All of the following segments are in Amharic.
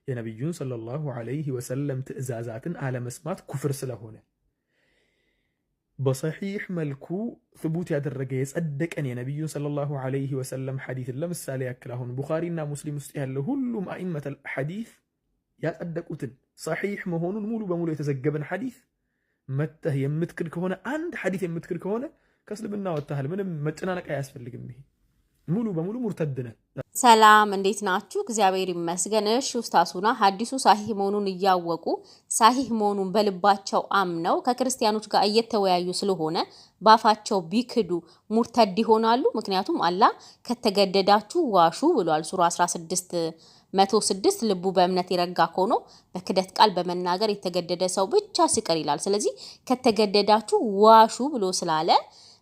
የነብዩን ሰለላሁ ዐለይሂ ወሰለም ትእዛዛትን አለመስማት ኩፍር ስለሆነ በሰሒህ መልኩ ثبوت ያደረገ የጸደቀን የነብዩን ሰለላሁ ዐለይሂ ወሰለም ሐዲስ ለምሳሌ ያክል አሁን ቡኻሪና ሙስሊም ውስጥ ያለው ሁሉም አኢመተል ሐዲስ ያጸደቁትን ሰሒህ መሆኑን ሙሉ በሙሉ የተዘገበን ሐዲስ መተህ የምትክድ ከሆነ አንድ ሐዲስ የምትክድ ከሆነ ከእስልምና ወጥተሃል። ምንም መጨናነቅ አያስፈልግም። ይሄ ሙሉ በሙሉ ሙርተድ ነህ። ሰላም እንዴት ናችሁ? እግዚአብሔር ይመስገን። እሺ ኡስታዙና ሐዲሱ ሳሂህ መሆኑን እያወቁ ሳሂህ መሆኑን በልባቸው አምነው ከክርስቲያኖች ጋር እየተወያዩ ስለሆነ ባፋቸው ቢክዱ ሙርተድ ይሆናሉ። ምክንያቱም አላህ ከተገደዳችሁ ዋሹ ብሏል። ሱራ 16:106 ልቡ በእምነት የረጋ ሆኖ በክደት ቃል በመናገር የተገደደ ሰው ብቻ ሲቀር ይላል። ስለዚህ ከተገደዳችሁ ዋሹ ብሎ ስላለ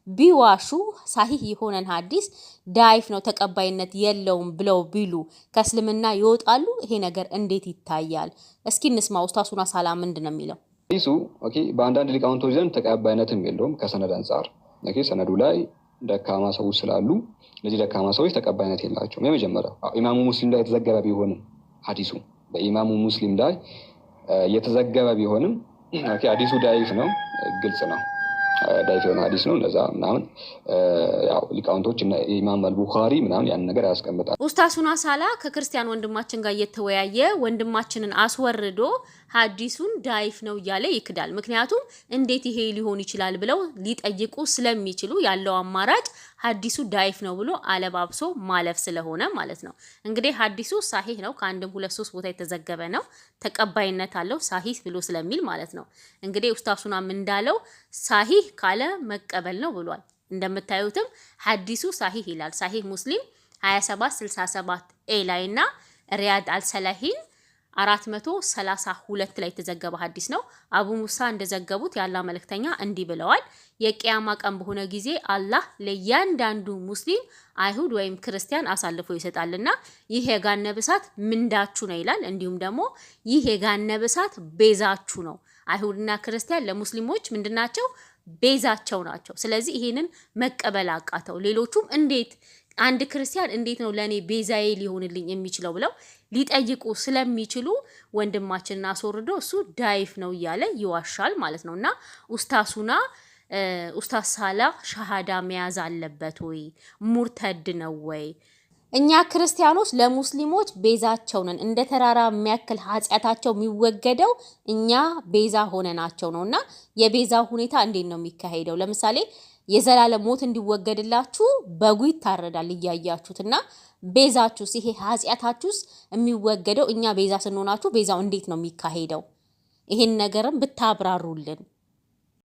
ቢዋሹ ሳሂህ የሆነን ሐዲስ ዳይፍ ነው ተቀባይነት የለውም ብለው ቢሉ ከእስልምና ይወጣሉ። ይሄ ነገር እንዴት ይታያል? እስኪ እንስማ። ኡስታዙና ሰላም ምንድነው የሚለው? ሐዲሱ በአንዳንድ ሊቃውንቶች ዘንድ ተቀባይነትም የለውም ከሰነድ አንፃር። ሰነዱ ላይ ደካማ ሰዎች ስላሉ ለዚህ ደካማ ሰዎች ተቀባይነት የላቸውም። የመጀመሪያው ኢማሙ ሙስሊም ላይ የተዘገበ ቢሆንም ሐዲሱ በኢማሙ ሙስሊም ላይ የተዘገበ ቢሆንም ሐዲሱ ዳይፍ ነው፣ ግልጽ ነው። ዳይፍ የሆነ ሐዲስ ነው። ለዛ ምናምን ያው ሊቃውንቶች እና ኢማም አልቡኻሪ ምናምን ያን ነገር ያስቀምጣል። ኡስታዙና ሳላ ከክርስቲያን ወንድማችን ጋር እየተወያየ ወንድማችንን አስወርዶ ሐዲሱን ዳይፍ ነው እያለ ይክዳል። ምክንያቱም እንዴት ይሄ ሊሆን ይችላል ብለው ሊጠይቁ ስለሚችሉ ያለው አማራጭ ሐዲሱ ዳይፍ ነው ብሎ አለባብሶ ማለፍ ስለሆነ ማለት ነው። እንግዲህ ሐዲሱ ሳሂህ ነው፣ ከአንድም 2-3 ቦታ የተዘገበ ነው፣ ተቀባይነት አለው ሳሂህ ብሎ ስለሚል ማለት ነው። እንግዲህ ኡስታዙናም እንዳለው ሳሂህ ካለ መቀበል ነው ብሏል። እንደምታዩትም ሐዲሱ ሳሂህ ይላል። ሳሂህ ሙስሊም 2767 ኤ ላይና ሪያድ አልሰላሂን 432 ላይ የተዘገበ ሐዲስ ነው። አቡ ሙሳ እንደዘገቡት ያላ መልእክተኛ እንዲህ ብለዋል፣ የቂያማ ቀን በሆነ ጊዜ አላህ ለእያንዳንዱ ሙስሊም አይሁድ ወይም ክርስቲያን አሳልፎ ይሰጣልና ይህ የገሃነም እሳት ምንዳችሁ ነው ይላል። እንዲሁም ደግሞ ይህ የገሃነም እሳት ቤዛችሁ ነው። አይሁድና ክርስቲያን ለሙስሊሞች ምንድናቸው? ቤዛቸው ናቸው። ስለዚህ ይሄንን መቀበል አቃተው። ሌሎቹም እንዴት አንድ ክርስቲያን እንዴት ነው ለኔ ቤዛዬ ሊሆንልኝ የሚችለው ብለው ሊጠይቁ ስለሚችሉ ወንድማችንን አስወርዶ እሱ ዳይፍ ነው እያለ ይዋሻል ማለት ነውና ኡስታዝ ሳላ ሸሃዳ መያዝ አለበት ወይ? ሙርተድ ነው ወይ? እኛ ክርስቲያኖች ለሙስሊሞች ቤዛቸው ነን። እንደ ተራራ የሚያክል ኃጢአታቸው የሚወገደው እኛ ቤዛ ሆነናቸው ነውና የቤዛ ሁኔታ እንዴት ነው የሚካሄደው? ለምሳሌ የዘላለም ሞት እንዲወገድላችሁ በጉ ይታረዳል እያያችሁትና ቤዛችሁስ ይሄ ኃጢአታችሁስ የሚወገደው እኛ ቤዛ ስንሆናችሁ ቤዛው እንዴት ነው የሚካሄደው? ይሄን ነገርም ብታብራሩልን።